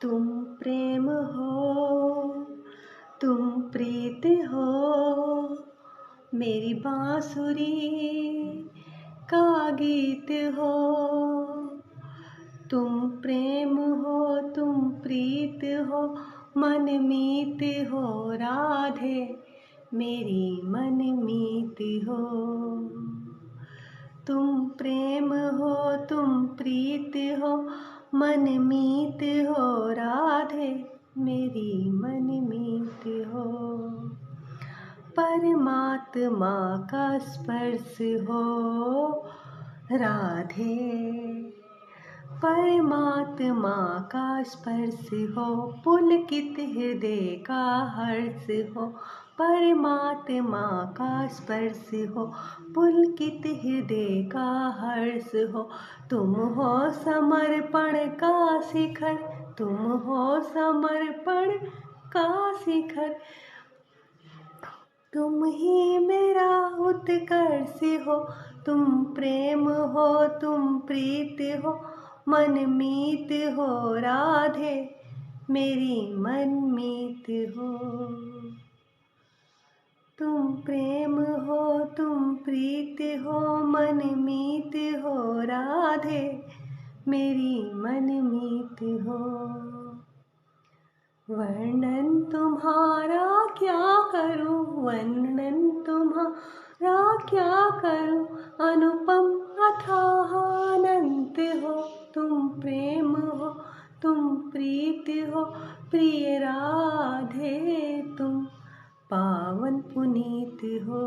तुम प्रेम हो, तुम प्रीत हो, मेरी बांसुरी का गीत हो। तुम प्रेम हो, तुम प्रीत हो, मनमीत हो राधे, मेरी मनमीत हो। तुम प्रेम हो, तुम प्रीत हो, मनमीत हो राधे, मेरी मनमीत हो। परमात्मा का स्पर्श हो राधे, परमात्मा का स्पर्श हो, पुलकित हृदय का हर्ष हो। परमात्मा का स्पर्श हो, पुलकित हृदय का हर्ष हो। तुम हो समर्पण का शिखर, तुम हो समर्पण का शिखर, तुम ही मेरा उत्कर्ष हो। तुम प्रेम हो, तुम प्रीत हो, मनमीत हो राधे, मेरी मनमीत हो। तुम प्रेम हो, तुम प्रीत हो, मनमीत हो राधे, मेरी मनमीत हो। वर्णन तुम्हारा क्या करूं, वर्णन तुम्हारा क्या करूं, अनुपम अथाह अनंत हो। तुम प्रेम हो, तुम प्रीत हो, प्रिय राधे, तुम पावन पुनीत हो।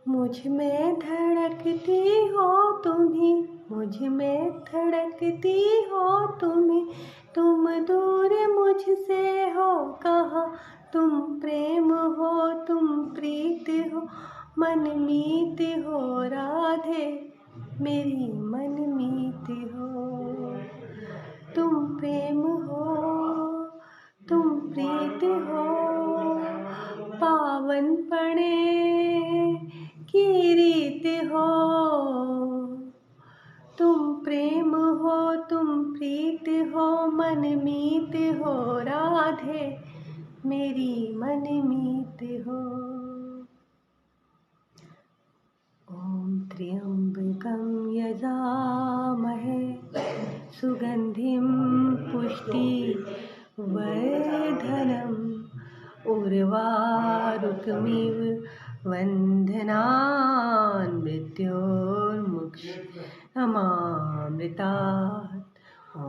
मुझ में धड़कती हो तुम्ही, मुझ में धड़कती हो तुम्ही, तुम दूर मुझसे हो कहाँ। तुम प्रेम हो, तुम प्रीत हो, मनमीत हो राधे, मेरी मनमीत हो। तुम प्रेम हो, तुम प्रीत हो, पावन पणे की रीत हो। तुम प्रेम हो, तुम प्रीत हो, मनमीत हो राधे, मेरी मनमीत हो। ओम त्र्यंबकं यजामहे सुगंधिं पुष्टिवर्धनम् उर्वारुकमिव वन्दनान् मृत्योर्मुक्षमामृतात्। ॐ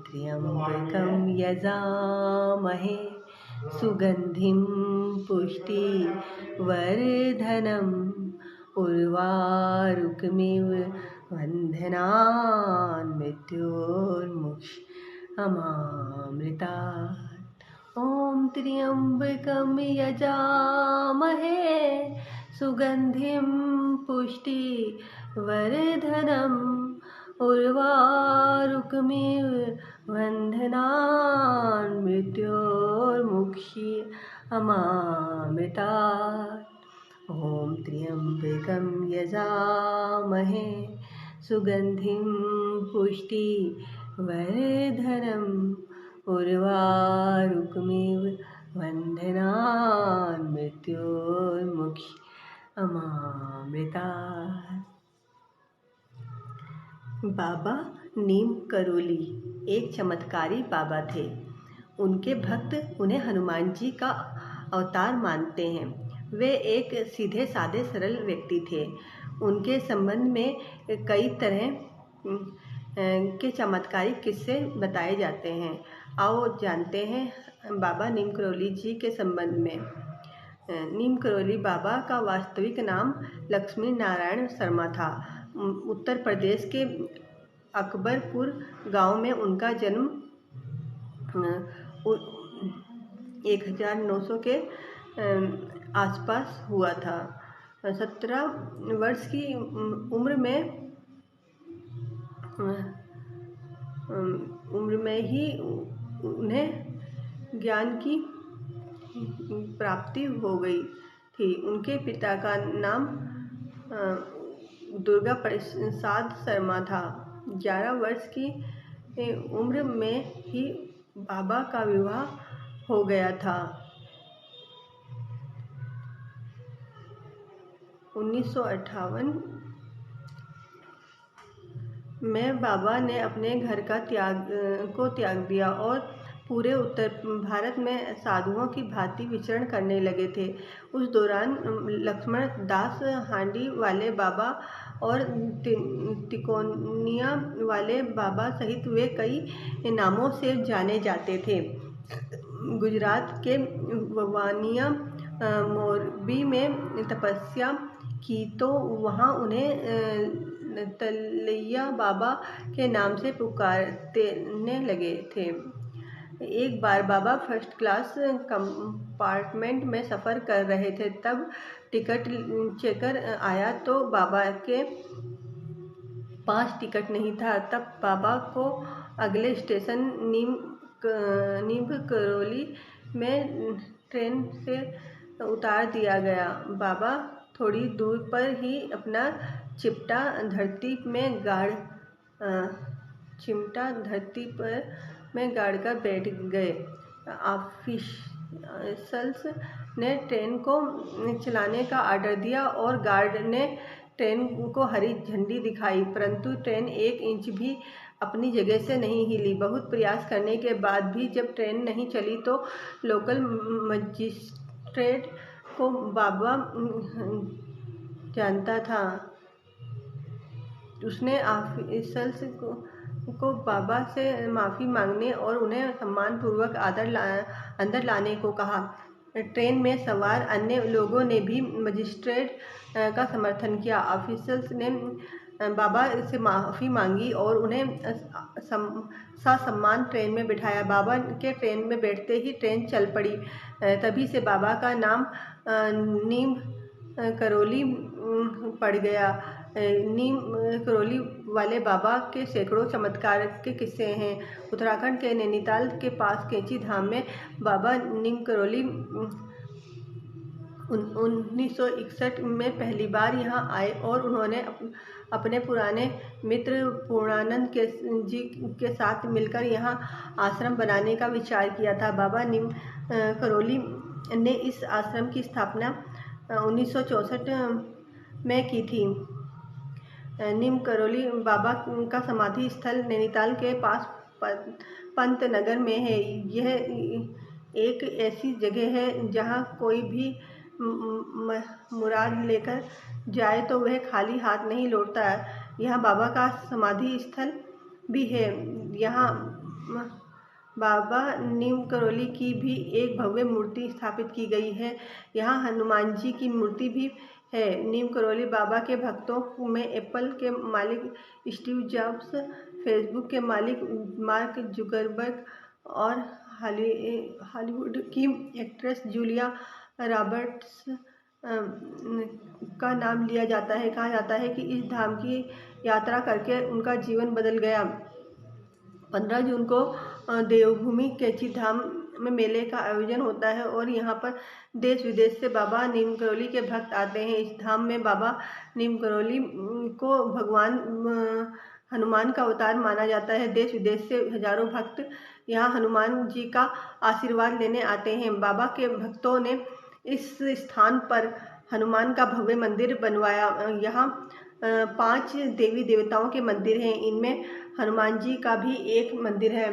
त्र्यंबकं यजामहे सुगंधिं पुष्टिवर्धनम् उर्वारुकमिव वन्दनान् मृत्योर्मुक्षमामृतात्। ॐ त्र्यंबकं यजामहे सुगंधिं पुष्टिवर्धनम् उर्वारुकमिव वन्दनान् मृत्योर्मुक्षमामृतात्। ॐ त्र्यंबकं यजामहे सुगंधिं पुष्टिवर्धनम् उर्वारुकमिव वन्दनान् मृत्योर्मुक्षमामृतात्। बाबा नीम करोली एक चमत्कारी बाबा थे। उनके भक्त उन्हें हनुमान जी का अवतार मानते हैं। वे एक सीधे साधे सरल व्यक्ति थे। उनके संबंध में कई तरह के चमत्कारिक किस्से बताए जाते हैं। आओ जानते हैं बाबा नीम करोली जी के संबंध में। नीम करोली बाबा का वास्तविक नाम लक्ष्मी नारायण शर्मा था। उत्तर प्रदेश के अकबरपुर गांव में उनका जन्म 1900 के आसपास हुआ था। 17 वर्ष की उम्र में ही उन्हें ज्ञान की प्राप्ति हो गई थी। उनके पिता का नाम दुर्गा प्रसाद शर्मा था, 11 वर्ष की उम्र में ही बाबा का विवाह हो गया था। 1958 में बाबा ने अपने घर का त्याग दिया और पूरे उत्तर भारत में साधुओं की भांति विचरण करने लगे थे। उस दौरान लक्ष्मण दास हांडी वाले बाबा और तिकोनिया वाले बाबा सहित वे कई नामों से जाने जाते थे। गुजरात के वानिया मोरबी में तपस्या की तो वहाँ उन्हें तलैया बाबा के नाम से पुकारने लगे थे। एक बार बाबा फर्स्ट क्लास कंपार्टमेंट में सफ़र कर रहे थे, तब टिकट चेकर आया तो बाबा के पास टिकट नहीं था। तब बाबा को अगले स्टेशन नीम करौली में ट्रेन से उतार दिया गया। बाबा थोड़ी दूर पर ही अपना चिमटा धरती में गाड़ कर बैठ गए। ऑफिसर्स ने ट्रेन को चलाने का आर्डर दिया और गार्ड ने ट्रेन को हरी झंडी दिखाई, परंतु ट्रेन 1 इंच भी अपनी जगह से नहीं हिली। बहुत प्रयास करने के बाद भी जब ट्रेन नहीं चली तो लोकल मजिस्ट्रेट को बाबा जानता था। उसने ऑफिसर्स को बाबा से माफ़ी मांगने और उन्हें सम्मानपूर्वक अंदर लाने को कहा। ट्रेन में सवार अन्य लोगों ने भी मजिस्ट्रेट का समर्थन किया। ऑफिसर्स ने बाबा से माफ़ी मांगी और उन्हें ससम्मान ट्रेन में बिठाया। बाबा के ट्रेन में बैठते ही ट्रेन चल पड़ी। तभी से बाबा का नाम नीम करौली पड़ गया। नीम करौली वाले बाबा के सैकड़ों चमत्कार के किस्से हैं। उत्तराखंड के नैनीताल के पास कैंची धाम में बाबा नीम करौली 1961 में पहली बार यहाँ आए और उन्होंने अपने पुराने मित्र पूर्णानंद जी के साथ मिलकर यहाँ आश्रम बनाने का विचार किया था। बाबा नीम करौली ने इस आश्रम की स्थापना 1964 में की थी। नीम करौली बाबा का समाधि स्थल नैनीताल के पास पंतनगर में है। यह एक ऐसी जगह है जहाँ कोई भी मुराद लेकर जाए तो वह खाली हाथ नहीं लौटता। यहाँ बाबा का समाधि स्थल भी है। यहाँ बाबा नीम करौली की भी एक भव्य मूर्ति स्थापित की गई है। यहाँ हनुमान जी की मूर्ति भी है। नीम करौली बाबा के भक्तों में एप्पल के मालिक स्टीव जॉब्स, फेसबुक के मालिक मार्क जुकरबर्ग और हॉलीवुड की एक्ट्रेस जूलिया रॉबर्ट्स का नाम लिया जाता है। कहा जाता है कि इस धाम की यात्रा करके उनका जीवन बदल गया। 15 जून को देवभूमि कैंची धाम में मेले का आयोजन होता है और यहाँ पर देश विदेश से बाबा नीम करौली के भक्त आते हैं। इस धाम में बाबा नीम करौली को भगवान हनुमान का अवतार माना जाता है। देश विदेश से हजारों भक्त यहाँ हनुमान जी का आशीर्वाद लेने आते हैं। बाबा के भक्तों ने इस स्थान पर हनुमान का भव्य मंदिर बनवाया। यहाँ 5 देवी देवताओं के मंदिर हैं। इनमें हनुमान जी का भी एक मंदिर है।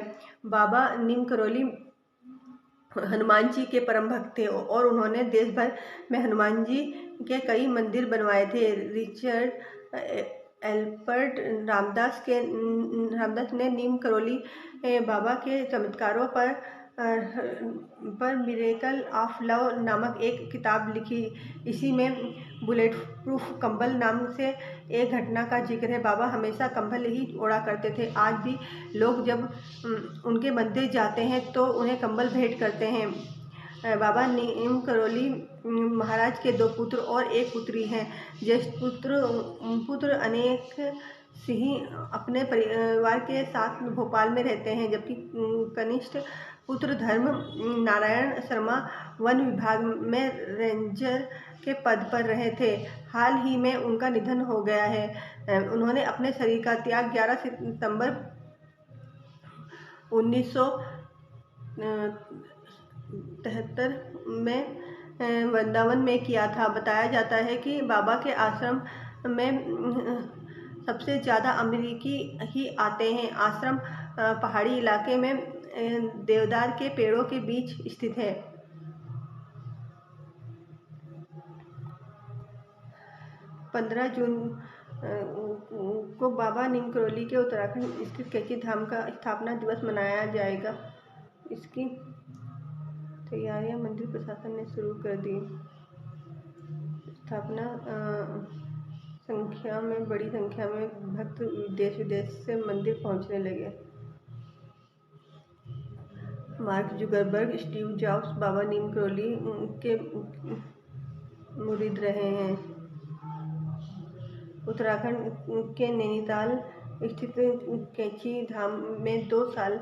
बाबा नीम करौली हनुमान जी के परम भक्त थे और उन्होंने देश भर में हनुमान जी के कई मंदिर बनवाए थे। रिचर्ड एल्बर्ट रामदास ने नीम करौली बाबा के चमत्कारों पर मिरेकल ऑफ लव नामक एक किताब लिखी। इसी में बुलेट प्रूफ कंबल नाम से एक घटना का जिक्र है। बाबा हमेशा कंबल ही ओढ़ा करते थे। आज भी लोग जब उनके मंदिर जाते हैं तो उन्हें कंबल भेंट करते हैं। बाबा नीम करौली महाराज के 2 पुत्र और 1 पुत्री हैं। ज्येष्ठ पुत्र अनेक सिंह अपने परिवार के साथ भोपाल में रहते हैं, जबकि कनिष्ठ पुत्र धर्म नारायण शर्मा वन विभाग में रेंजर के पद पर रहे थे। हाल ही में उनका निधन हो गया है। उन्होंने अपने शरीर का त्याग 11 सितंबर 1973 में वृंदावन में किया था। बताया जाता है कि बाबा के आश्रम में सबसे ज़्यादा अमेरिकी ही आते हैं। आश्रम पहाड़ी इलाके में देवदार के पेड़ों के बीच स्थित है। 15 जून को बाबा नीम करोली के उत्तराखंड स्थित कैची धाम का स्थापना दिवस मनाया जाएगा। इसकी तैयारियां मंदिर प्रशासन ने शुरू कर दी। स्थापना बड़ी संख्या में भक्त देश विदेश से मंदिर पहुंचने लगे। मार्क जुगरबर्ग, स्टीव जॉब्स बाबा नीम करोली के मुरीद रहे हैं। उत्तराखंड के नैनीताल स्थित कैची धाम में 2 साल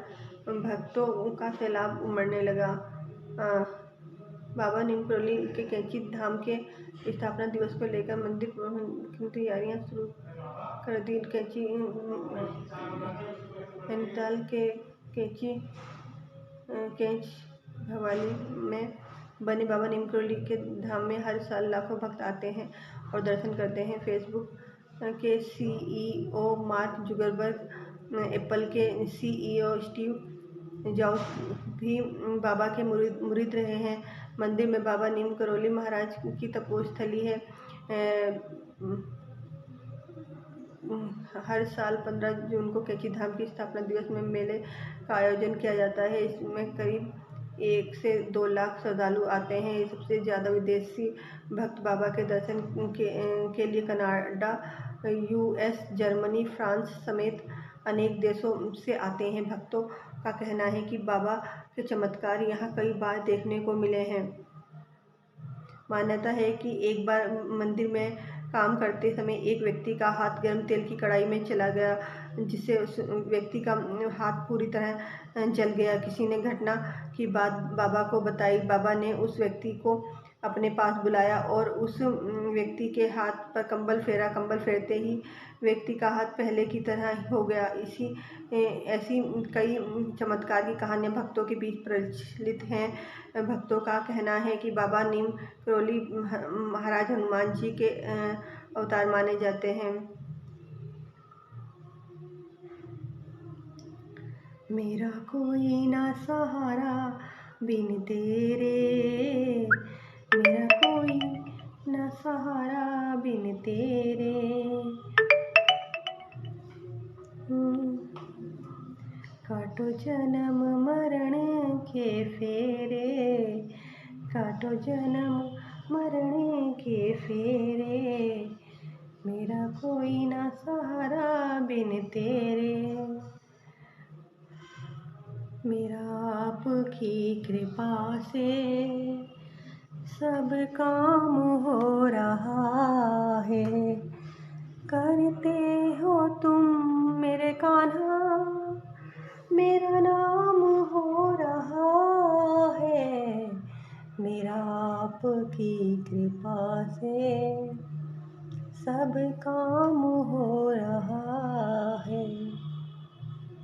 भक्तों का सैलाब उमड़ने लगा। बाबा नीम करोली के कैची धाम के स्थापना दिवस को लेकर मंदिर की तैयारियां शुरू कर दी। नैनीताल के कैच भवाली में बने बाबा नीम करोली के धाम में हर साल लाखों भक्त आते हैं और दर्शन करते हैं। फेसबुक के CEO मार्क जुगरबर्ग, एप्पल के CEO स्टीव जॉब्स भी बाबा के मुरीद रहे हैं। मंदिर में बाबा नीम करोली महाराज की तपोस्थली है। हर साल 15 जून को कैची धाम की स्थापना दिवस में मेले का आयोजन किया जाता है। इसमें करीब 1 से 2 लाख श्रद्धालु आते हैं। सबसे ज़्यादा विदेशी भक्त बाबा के दर्शन के लिए कनाडा, US, जर्मनी, फ्रांस समेत अनेक देशों से आते हैं। भक्तों का कहना है कि बाबा के चमत्कार यहाँ कई बार देखने को मिले हैं। मान्यता है कि एक बार मंदिर में काम करते समय एक व्यक्ति का हाथ गर्म तेल की कढ़ाई में चला गया, जिससे उस व्यक्ति का हाथ पूरी तरह जल गया। किसी ने घटना की बात बाबा को बताई। बाबा ने उस व्यक्ति को अपने पास बुलाया और उस व्यक्ति के हाथ पर कंबल फेरा। कंबल फेरते ही व्यक्ति का हाथ पहले की तरह हो गया। ऐसी कई चमत्कार की कहानियां भक्तों के बीच प्रचलित हैं। भक्तों का कहना है कि बाबा नीम करोली महाराज हनुमान जी के अवतार माने जाते हैं। मेरा कोई ना सहारा बिन तेरे, मेरा कोई ना सहारा बिन तेरे। काटो जन्म मरण के फेरे, काटो जन्म मरण के फेरे। मेरा कोई ना सहारा बिन तेरे। मेरा आपकी कृपा से सब काम हो रहा है। करते हो तुम मेरे कान्हा, मेरा नाम हो रहा है। मेरा आपकी कृपा से सब काम हो रहा है।